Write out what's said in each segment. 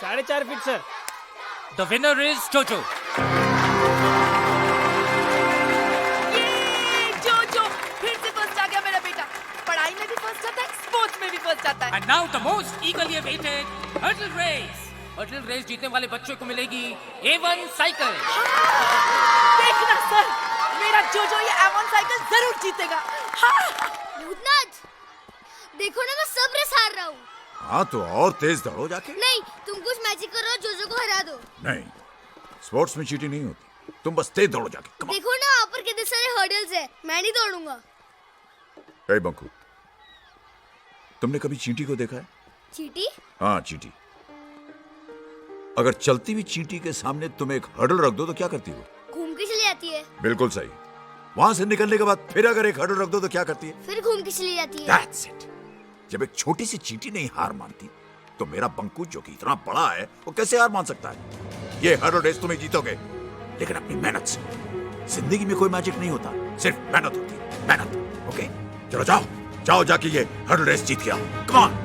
4.5 feet sir. The winner is Jojo. जोजो फिर से फर्स्ट आ गया मेरा बेटा। पढ़ाई में भी फर्स्ट आता है, स्पोर्ट्स में भी फर्स्ट आता है। And now the most eagerly awaited hurdle race. Hurdle race जीतने वाले बच्चों को मिलेगी A1 साइकिल। देखना सर, मेरा जोजो ये A1 साइकिल जरूर जीतेगा। भूतनाथ, देखो ना मैं सब रेस हार रहा हूँ। हाँ तो और तेज दौड़ो जाके। नहीं, तुम कुछ मैजिक करो, जोजो को हरा दो। नहीं, स्पोर्ट्स में चीटिंग नहीं होती। तुम बस तेज दौड़ो जाके। Come on. देखो ना वहाँ पर कितने सारे हर्डल्स है, मैं नहीं दौड़ूंगा। ए बंकू, तुमने कभी चींटी को देखा है? चींटी? हाँ चींटी। अगर चलती हुई चींटी के सामने तुम एक हर्डल रख दो तो क्या करती हो? घूम के चली जाती है। बिल्कुल सही। वहां से निकलने के बाद फिर अगर एक हर्डल रख दो तो क्या करती है? फिर घूम के चली जाती है। That's it. जब एक छोटी सी चींटी नहीं हार मानती तो मेरा बंकू जो कि इतना बड़ा है वो कैसे हार मान सकता है? ये हर्डल रेस तुम्हें जीतोगे, लेकिन अपनी मेहनत से। जिंदगी में कोई मैजिक नहीं होता, सिर्फ मेहनत होती है। मेहनत। ओके, चलो जाओ जाओ जाके ये हर्डल रेस जीत के आओ। Come on.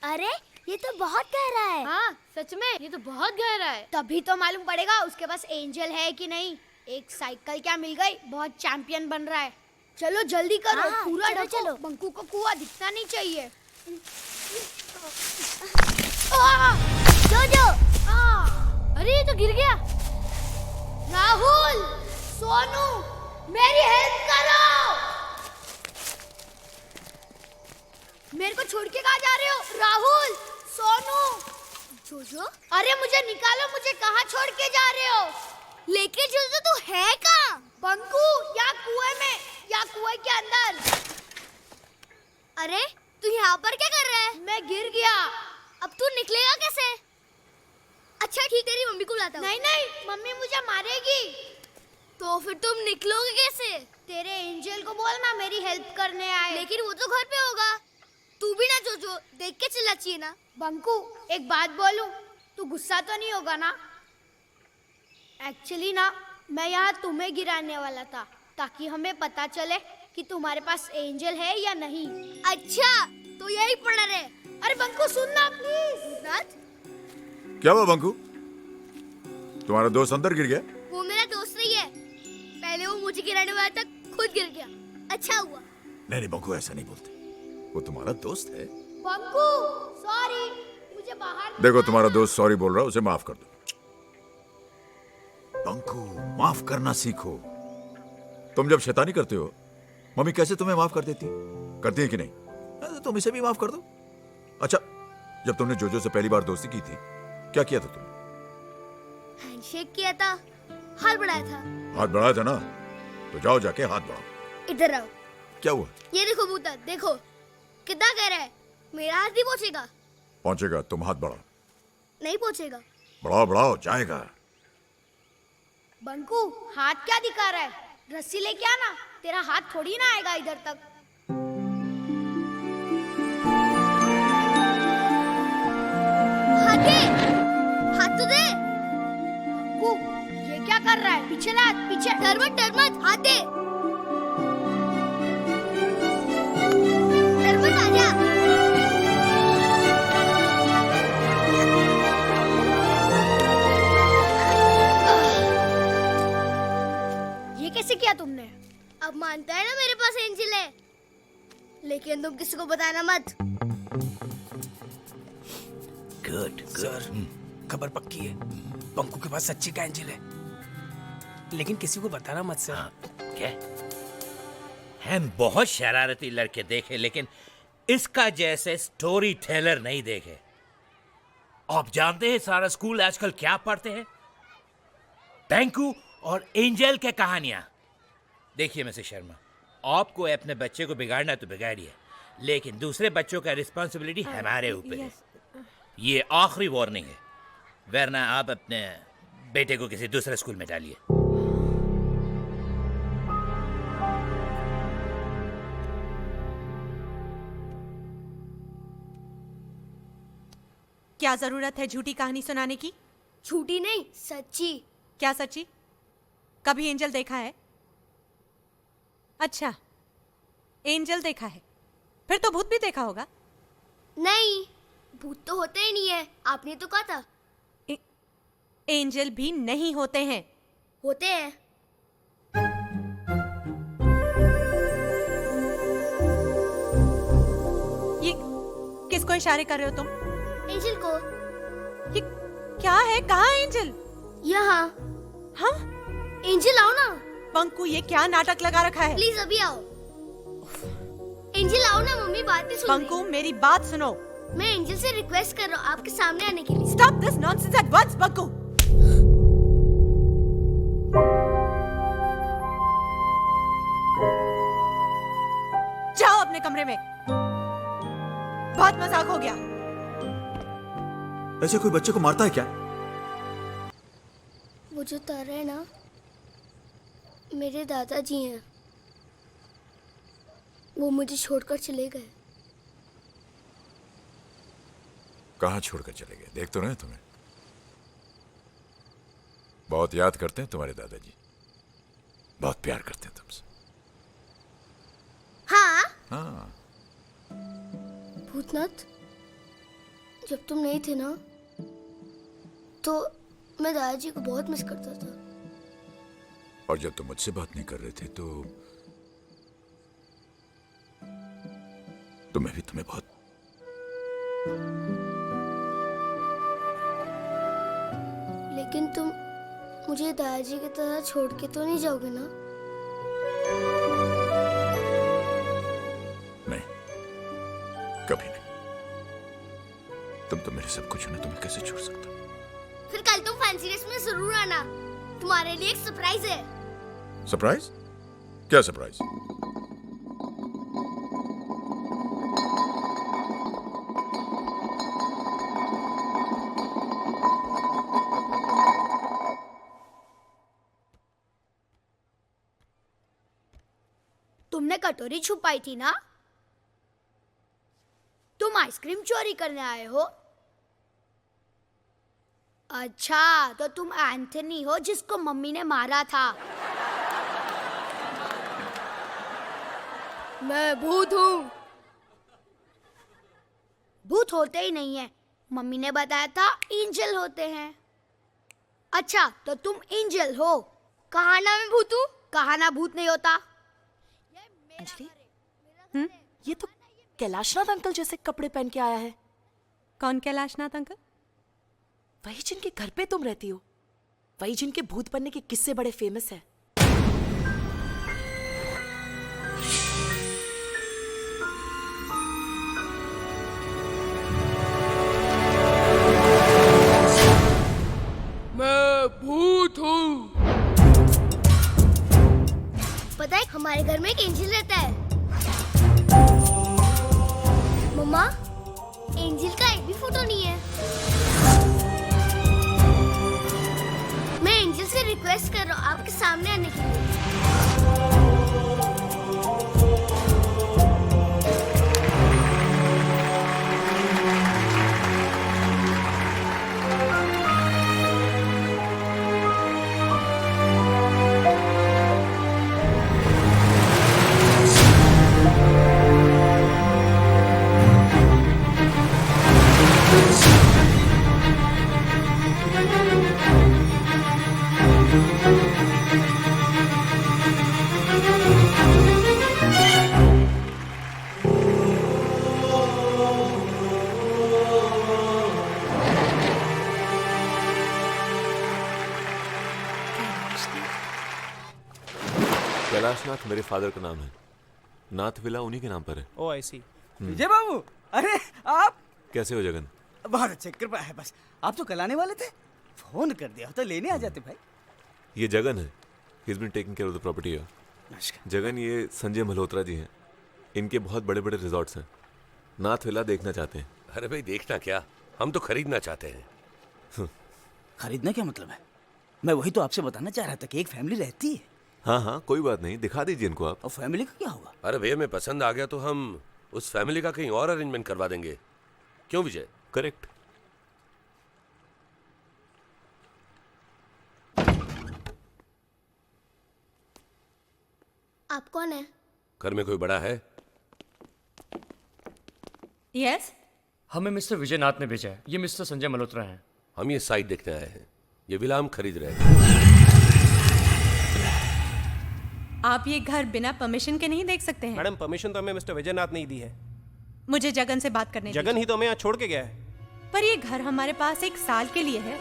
अरे ये तो बहुत गहरा है। हाँ सच में ये तो बहुत गहरा है। तभी तो मालूम पड़ेगा उसके पास एंजल है कि नहीं। एक साइकिल क्या मिल गई, बहुत चैंपियन बन रहा है। चलो जल्दी करो। हाँ, पूरा चलो, ढको। चलो। बंकू को कुआं दिखना नहीं चाहिए। जोजो, अरे ये तो गिर गया। राहुल, सोनू, मेरी हेल्प करो। मेरे को छोड़ के कहाँ जा रहे हो? राहुल, सोनू, जोजो, अरे मुझे निकालो, मुझे कहाँ छोड़ के जा रहे हो? लेके जोजो तू है कहाँ? बंकू, या कुएं में, या कुएं के अंदर। अरे तू यहाँ पर क्या कर रहा है? मैं गिर गया। अब तू निकलेगा कैसे? अच्छा ठीक, तेरी मम्मी को बुलाता हूँ। नहीं नहीं, मम्मी मुझे मारेगी। तो फिर तुम निकलोगे कैसे? तेरे एंजल को बोलना मेरी हेल्प करने आए। लेकिन वो तो घर पे होगा। तू भी ना जोजो, देख के चिल्ला चाहिए ना। बंकू, एक बात बोलूं, तू गुस्सा तो नहीं होगा ना? एक्चुअली ना मैं यहाँ तुम्हें गिराने वाला था, ताकि हमें पता चले कि तुम्हारे पास एंजल है या नहीं। अच्छा तो यही पड़ा रहे। अरे बंकू सुनना प्लीज। क्या हुआ बंकू? तुम्हारा दोस्त अंदर गिर गया? वो मेरा दोस्त नहीं है। पहले वो मुझे गिराने वाला था, खुद गिर गया। अच्छा हुआ। नहीं नहीं बंकू, ऐसा नहीं बोलते। वो तुम्हारा दोस्त है। बंकू सॉरी, मुझे बाहर। देखो तुम्हारा दोस्त सॉरी बोल रहा है, उसे माफ कर दो। बंकू, माफ करना सीखो। तुम जब शैतानी करते हो, मम्मी कैसे तुम्हें माफ कर देती? करती है कि नहीं? तो तुम इसे भी माफ कर दो। अच्छा, जब तुमने जोजो से पहली बार दोस्ती की थी, क्या किया था तुमने? हैंडशेक किया था, हाथ बढ़ाया था। हाथ बढ़ाया था ना? तो जाओ जाके हाथ बढ़ाओ। इधर आओ। क्या हुआ? ये देखो भूता, देखो कितना गहरा है। मेरा हाथ नहीं पहुंचेगा। पहुंचेगा, तुम हाथ बढ़ाओ। नहीं पहुंचेगा। बढ़ाओ बढ़ाओ, जाएगा। बंकू, हाथ क्या दिखा रहा है? रस्सी लेके आना, तेरा हाथ थोड़ी ना आएगा इधर तक। हाथ दे, हाथ तो दे। बंकू, ये क्या कर रहा है? पीछे ला, पीछे। डर मत, हाथ दे। डर मत, आजा। ये कैसे किया तुमने? अब मानता है ना मेरे पास एंजल है। लेकिन तुम किसी को बताना मत। गुड सर, खबर पक्की है, पंकु के पास सच्ची का एंजल है, लेकिन किसी को बताना मत सर। क्या? हम बहुत शरारती लड़के देखे, लेकिन इसका जैसे स्टोरी टेलर नहीं देखे। आप जानते हैं सारा स्कूल आजकल क्या पढ़ते हैं? बैंकू और एंजल के कहानियां। देखिए मिस्टर शर्मा, आपको अपने बच्चे को बिगाड़ना तो बिगाड़िए, लेकिन दूसरे बच्चों का रिस्पॉन्सिबिलिटी हमारे ऊपर है। ये आखिरी वार्निंग है, वरना आप अपने बेटे को किसी दूसरे स्कूल में डालिए। क्या जरूरत है झूठी कहानी सुनाने की? झूठी नहीं, सच्ची। क्या सच्ची? कभी एंजल देखा है? अच्छा, एंजल देखा है, फिर तो भूत भी देखा होगा। नहीं, भूत तो होते ही नहीं है, आपने तो कहा था। एंजल भी नहीं होते हैं। होते हैं। ये किसको इशारे कर रहे हो तुम? एंजल को। ये क्या है? कहाँ है एंजल? यहाँ। हाँ? एंजल आओ ना। पंकु, ये क्या नाटक लगा रखा है? प्लीज अभी आओ। एंजल आओ ना, मम्मी बात नहीं सुन रही। पंकु, मेरी बात सुनो। मैं एंजल से रिक्वेस्ट कर रहा हूँ आपके सामने आने के लिए। Stop this nonsense at once Panku. जाओ अपने कमरे में, बहुत मजाक हो गया। ऐसे कोई बच्चे को मारता है क्या? वो जो तारा है ना, मेरे दादाजी हैं। वो मुझे छोड़कर चले गए। कहाँ छोड़कर चले गए? देख तो रहे हैं तुम्हें। बहुत याद करते हैं तुम्हारे दादाजी, बहुत प्यार करते हैं तुमसे। हाँ? हाँ। भूतनाथ, जब तुम नहीं थे ना, तो मैं दादाजी को बहुत मिस करता था। और जब तुम मुझसे बात नहीं कर रहे थे तो मैं भी तुम्हें बहुत। लेकिन तुम मुझे दादाजी की तरह छोड़ के तो नहीं जाओगे ना? नहीं, कभी नहीं। तुम तो मेरे सब कुछ हो ना, तुम्हें कैसे छोड़ सकता हूं? फिर कल तुम फैंसी ड्रेस में जरूर आना, तुम्हारे लिए एक सरप्राइज है। सरप्राइज? क्या सरप्राइज? तुमने कटोरी छुपाई थी ना? तुम आइसक्रीम चोरी करने आए हो? अच्छा, तो तुम एंथनी हो जिसको मम्मी ने मारा था। मैं भूत हूँ। भूत होते ही नहीं है, मम्मी ने बताया था एंजल होते हैं। अच्छा, तो तुम एंजल हो। कहा ना मैं भूत हूँ? कहा ना भूत नहीं होता। अंजलि, ये तो कैलाशनाथ अंकल जैसे कपड़े पहन के आया है। कौन कैलाशनाथ अंकल? वही जिनके घर पे तुम रहती हो, वही जिनके भूत बनने के किस्से बड़े फेमस है। मैं भूत हूँ। पता है हमारे घर में एक एंजल रहता है। मम्मा, एंजल का एक भी फोटो नहीं है। मैं एंजल से रिक्वेस्ट कर रहा हूँ आपके सामने आने के लिए। कैलाशनाथ मेरे फादर का नाम है। नाथ विला उन्हीं के नाम पर है। ओ आई सी। विजय बाबू, अरे आप कैसे हो जगन? बहुत अच्छे, कृपा है बस। आप तो कल आने वाले थे, फोन कर दिया तो लेने आ जाते भाई। ये जगन है। He's been taking care of the property here. नमस्कार। जगन, ये संजय मल्होत्रा जी हैं। इनके बहुत बड़े बड़े रिजॉर्ट्स हैं। नाथ विला देखना चाहते हैं। अरे भाई देखना क्या, हम तो खरीदना चाहते हैं। खरीदना क्या मतलब है? मैं वही तो आपसे बताना चाह रहा था कि एक फैमिली रहती है। हाँ हाँ, कोई बात नहीं, दिखा दीजिए इनको आप। और फैमिली का क्या होगा? अरे भैया मैं पसंद आ गया तो हम उस फैमिली का कहीं और अरेंजमेंट करवा देंगे। क्यों विजय? करेक्ट। आप कौन है? घर में कोई बड़ा है? यस। हमें मिस्टर विजयनाथ ने भेजा है। ये मिस्टर संजय मल्होत्रा हैं। हम ये साइट देखने आए हैं। ये विला हम खरीद रहे हैं। आप ये घर बिना परमिशन के नहीं देख सकते हैं। मैडम परमिशन तो हमें मिस्टर विजयनाथ ने ही दी है। मुझे जगन से बात करने जगन ही तो हमें यहाँ छोड़ के गया है। पर ये घर हमारे पास 1 साल के लिए है।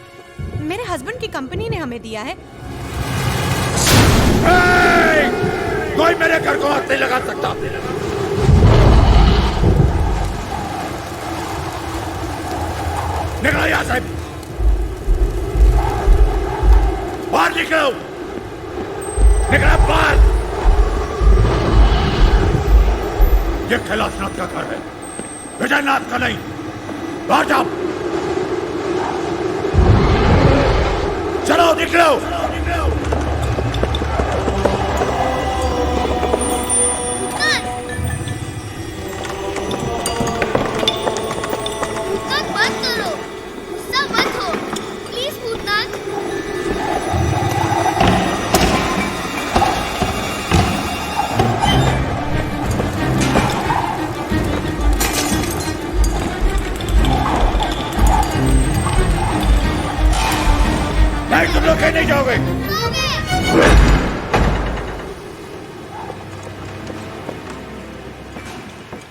मेरे हस्बैंड की कंपनी ने हमें दिया है। कोई मेरे घर को हाथ नहीं लगा सकता। निकलो यहां से, बाहर निकलो, निकलो बाहर। ये कैलाशनाथ का घर है, विजयनाथ का नहीं। बाहर जाओ, चलो निकलो। मत करो, गुस्सा मत हो, प्लीज भूतनाथ। नहीं, तुम लोग कहीं नहीं जाओगे।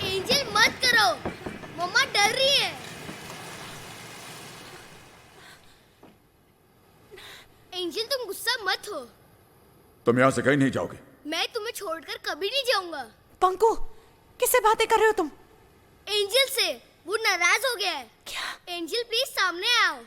एंजल मत करो, मम्मा डर रही है। एंजल तुम गुस्सा मत हो। तुम यहाँ से कहीं नहीं जाओगे। मैं तुम्हें छोड़कर कभी नहीं जाऊंगा। पंकु, किससे बातें कर रहे हो तुम? एंजल से। वो नाराज हो गया है। क्या? एंजल प्लीज सामने आओ।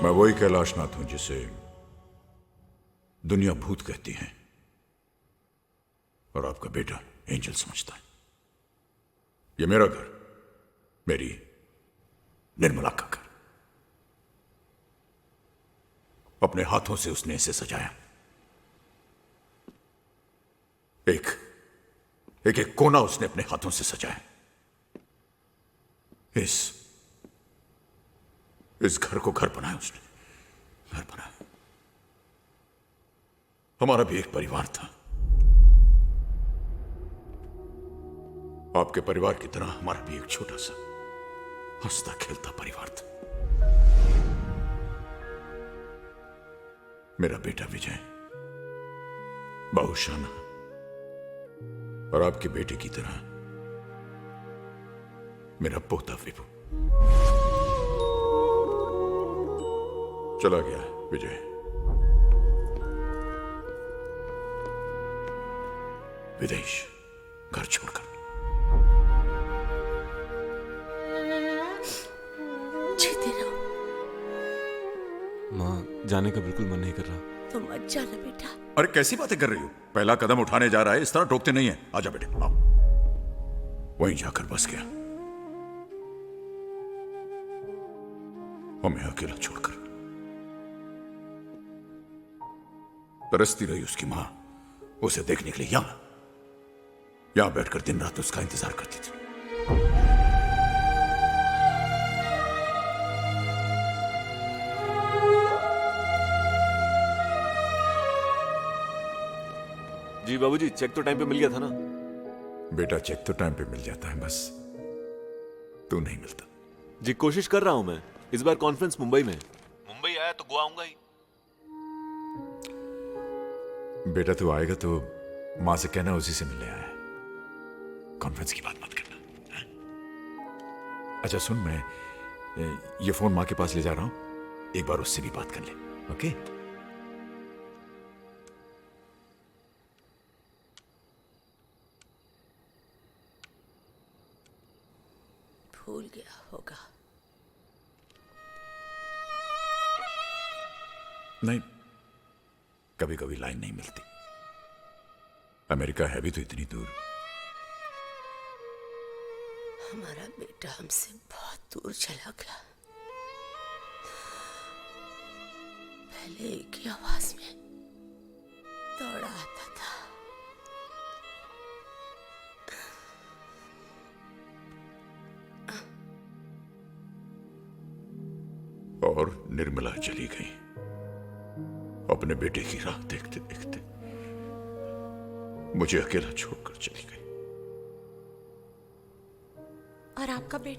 मैं वही कैलाशनाथ हूं जिसे दुनिया भूत कहती है और आपका बेटा एंजल समझता है। ये मेरा घर, मेरी निर्मला का घर। अपने हाथों से उसने इसे सजाया। एक एक एक कोना उसने अपने हाथों से सजाया। इस घर को घर बनाया उसने, घर बनाया। हमारा भी एक परिवार था। आपके परिवार की तरह हमारा भी एक छोटा सा हंसता खेलता परिवार था। मेरा बेटा विजय बहुशाना और आपके बेटे की तरह मेरा पोता विभु। चला गया विजय। विदेश, घर छोड़कर। जीते रहो। माँ, जाने का बिल्कुल मन नहीं कर रहा। तुम मत जाना बेटा। अरे कैसी बातें कर रही हो? पहला कदम उठाने जा रहा है, इस तरह टोकते नहीं है। आजा बेटे, आओ। वहीं जाकर बस गया, हमें अकेला छोड़कर। तरसती रही उसकी मां उसे देखने के लिए। यहां बैठकर दिन रात उसका इंतजार करती थी। जी बाबूजी, चेक तो टाइम पे मिल गया था ना? बेटा चेक तो टाइम पे मिल जाता है, बस तू नहीं मिलता। जी कोशिश कर रहा हूं मैं। इस बार कॉन्फ्रेंस मुंबई में। मुंबई आया तो गोवा आऊंगा ही। बेटा तू आएगा तो मां से कहना उसी से मिलने आया है। कॉन्फ्रेंस की बात मत करना, हाँ? अच्छा सुन, मैं ये फोन मां के पास ले जा रहा हूं, एक बार उससे भी बात कर ले, ओके? भूल गया होगा। नहीं, कभी कभी लाइन नहीं मिलती। अमेरिका है भी तो इतनी दूर। हमारा बेटा हमसे बहुत दूर चला गया। पहले एक ही आवाज में दौड़ा आता था। और निर्मला चली गई अपने बेटे की राह देखते देखते, मुझे अकेला छोड़कर चली गई। और आपका बेटा?